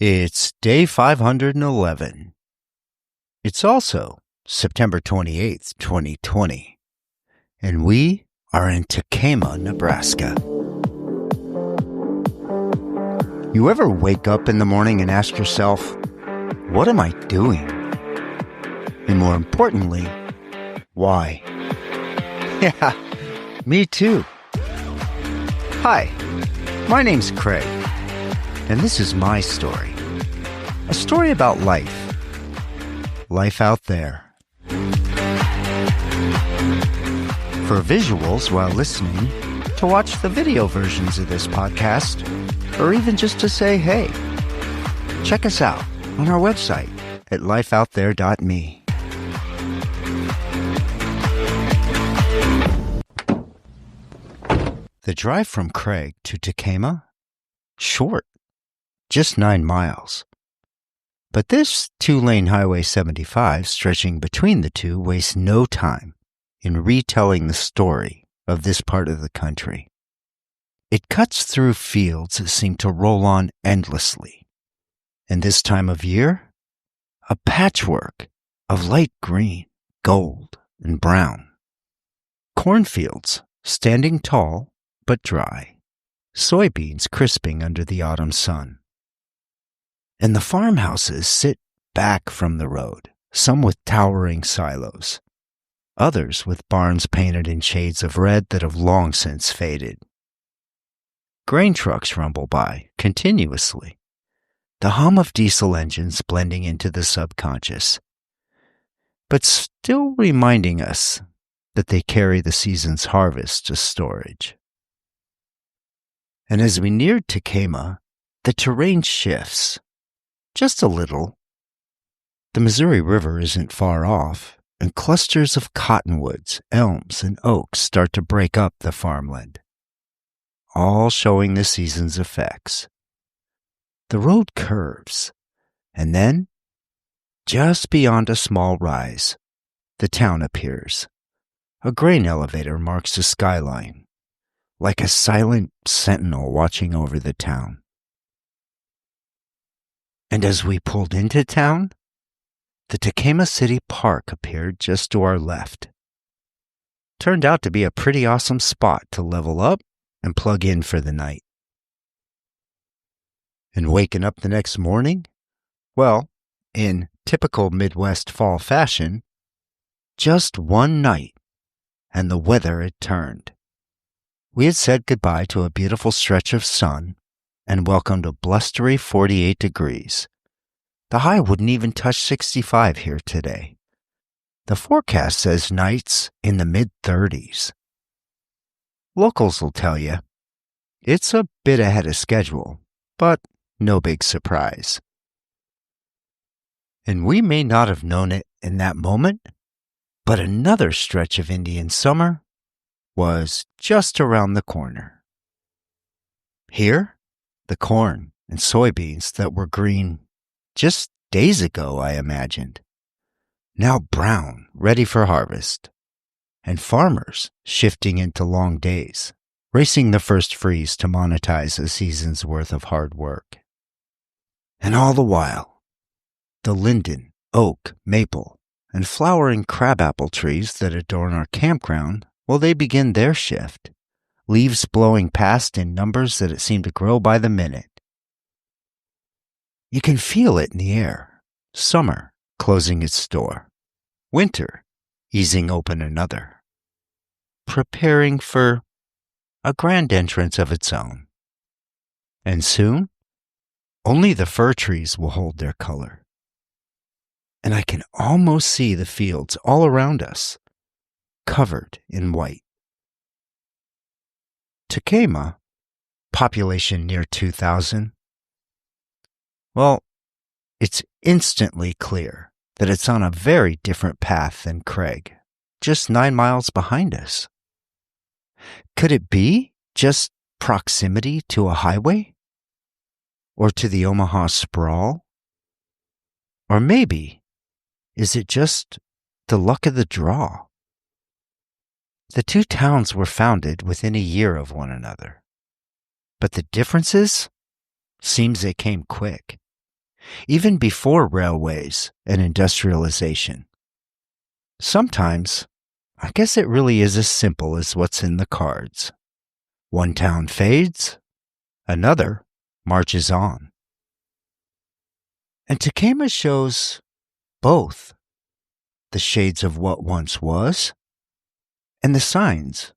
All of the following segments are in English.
It's day 511. It's also September 28th, 2020, and we are in Tekamah, Nebraska. You ever wake up in the morning and ask yourself, what am I doing? And more importantly, why? Yeah, me too. Hi, my name's Craig, and this is my story. A story about life. Life out there. For visuals while listening, to watch the video versions of this podcast, or even just to say hey, check us out on our website at lifeoutthere.me. The drive from Craig to Tekamah? Short. Just 9 miles. But this 2-lane Highway 75 stretching between the two wastes no time in retelling the story of this part of the country. It cuts through fields that seem to roll on endlessly. And this time of year, a patchwork of light green, gold, and brown. Cornfields standing tall but dry. Soybeans crisping under the autumn sun. And the farmhouses sit back from the road, some with towering silos, others with barns painted in shades of red that have long since faded. Grain trucks rumble by continuously, the hum of diesel engines blending into the subconscious, but still reminding us that they carry the season's harvest to storage. And as we neared Tekamah, the terrain shifts, just a little. The Missouri River isn't far off, and clusters of cottonwoods, elms, and oaks start to break up the farmland, all showing the season's effects. The road curves, and then, just beyond a small rise, the town appears. A grain elevator marks the skyline, like a silent sentinel watching over the town. And as we pulled into town, the Tekamah City Park appeared just to our left. Turned out to be a pretty awesome spot to level up and plug in for the night. And waking up the next morning, well, in typical Midwest fall fashion, just one night, and the weather had turned. We had said goodbye to a beautiful stretch of sun and welcomed a blustery 48 degrees. The high wouldn't even touch 65 here today. The forecast says nights in the mid-30s. Locals will tell you, it's a bit ahead of schedule, but no big surprise. And we may not have known it in that moment, but another stretch of Indian summer was just around the corner. Here, the corn and soybeans that were green just days ago, I imagined, now brown, ready for harvest, and farmers shifting into long days, racing the first freeze to monetize a season's worth of hard work. And all the while, the linden, oak, maple, and flowering crabapple trees that adorn our campground, well, they begin their shift, leaves blowing past in numbers that it seemed to grow by the minute. You can feel it in the air, summer closing its door, winter easing open another, preparing for a grand entrance of its own. And soon, only the fir trees will hold their color. And I can almost see the fields all around us, covered in white. Tekamah, population near 2,000. Well, it's instantly clear that it's on a very different path than Craig, just 9 miles behind us. Could it be just proximity to a highway? Or to the Omaha sprawl? Or maybe, is it just the luck of the draw? The two towns were founded within a year of one another, but the differences? Seems they came quick. even before railways and industrialization. Sometimes, I guess it really is as simple as what's in the cards. One town fades, another marches on. And Tekamah shows both the shades of what once was and the signs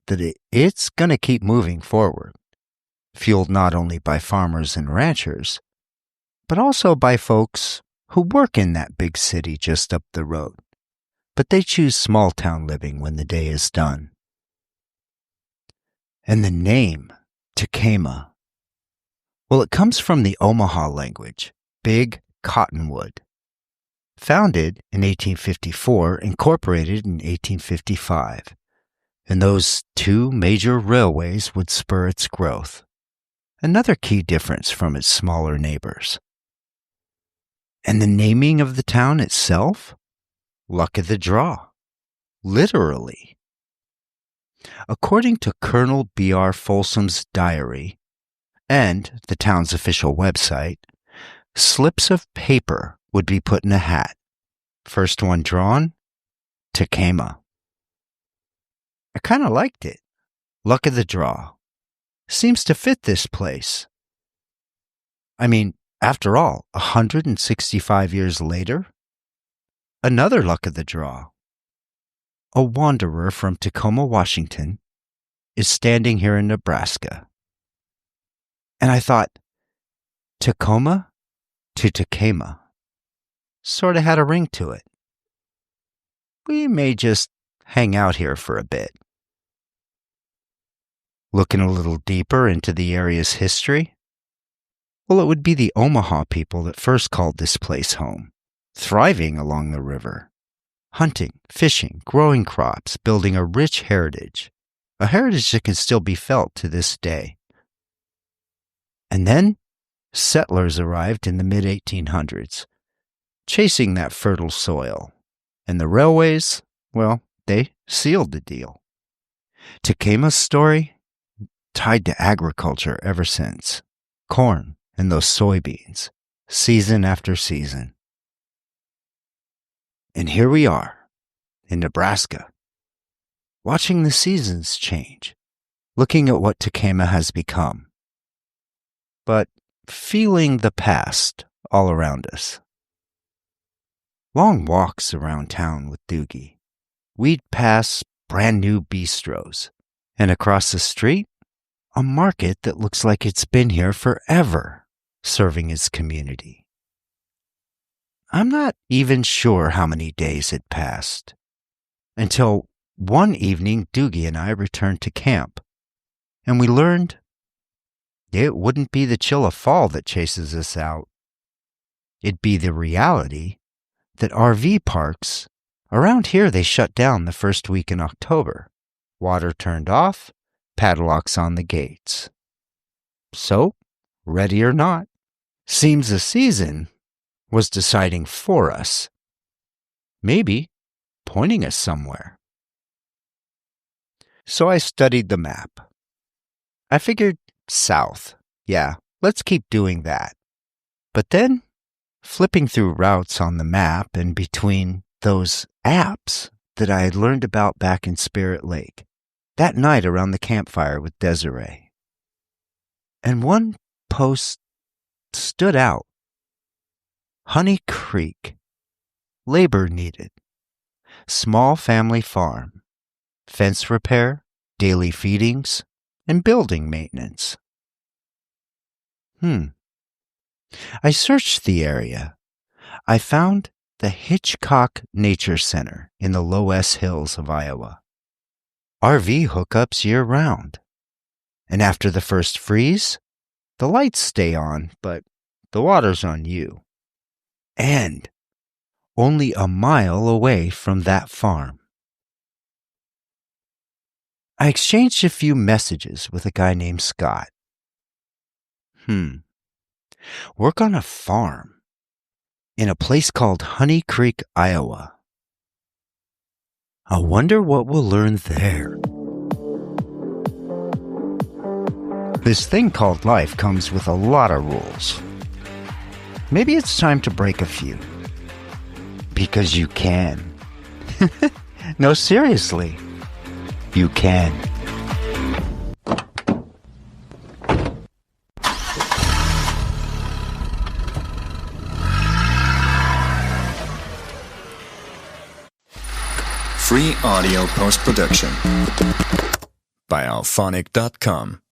that it's going to keep moving forward, fueled not only by farmers and ranchers, but also by folks who work in that big city just up the road, but they choose small town living when the day is done. And the name, Tekamah, well, it comes from the Omaha language, Big Cottonwood. Founded in 1854, incorporated in 1855, and those two major railways would spur its growth. Another key difference from its smaller neighbors. And the naming of the town itself? Luck of the draw. Literally. According to Colonel B.R. Folsom's diary and the town's official website, slips of paper would be put in a hat. First one drawn, Tekamah. I kind of liked it. Luck of the draw. Seems to fit this place. I mean, after all, 165 years later, another luck of the draw. A wanderer from Tacoma, Washington, is standing here in Nebraska. And I thought, Tacoma to Tekamah sort of had a ring to it. We may just hang out here for a bit. Looking a little deeper into the area's history, well, it would be the Omaha people that first called this place home, thriving along the river, hunting, fishing, growing crops, building a rich heritage, a heritage that can still be felt to this day. And then settlers arrived in the mid-1800s, chasing that fertile soil, and the railways, well, they sealed the deal. Tekamah's story, tied to agriculture ever since. Corn and those soybeans, season after season. And here we are, in Nebraska, watching the seasons change, looking at what Tekamah has become, but feeling the past all around us. Long walks around town with Dougie. We'd pass brand new bistros, and across the street, a market that looks like it's been here forever, serving its community. I'm not even sure how many days had passed, until one evening Dougie and I returned to camp, and we learned it wouldn't be the chill of fall that chases us out. It'd be the reality that RV parks, around here they shut down the first week in October. Water turned off, padlocks on the gates. So, ready or not, seems the season was deciding for us. Maybe pointing us somewhere. So I studied the map. I figured south. Yeah, let's keep doing that. But then, flipping through routes on the map and between those apps that I had learned about back in Spirit Lake, that night around the campfire with Desiree. And one post stood out. Honey Creek. Labor needed. Small family farm. Fence repair, daily feedings, and building maintenance. I searched the area. I found the Hitchcock Nature Center in the Low S Hills of Iowa. RV hookups year-round. And after the first freeze, the lights stay on, but the water's on you. And only a mile away from that farm. I exchanged a few messages with a guy named Scott. Work on a farm in a place called Honey Creek, Iowa. I wonder what we'll learn there. This thing called life comes with a lot of rules. maybe it's time to break a few. Because you can. No, seriously. You can. Free audio post-production by alphonic.com.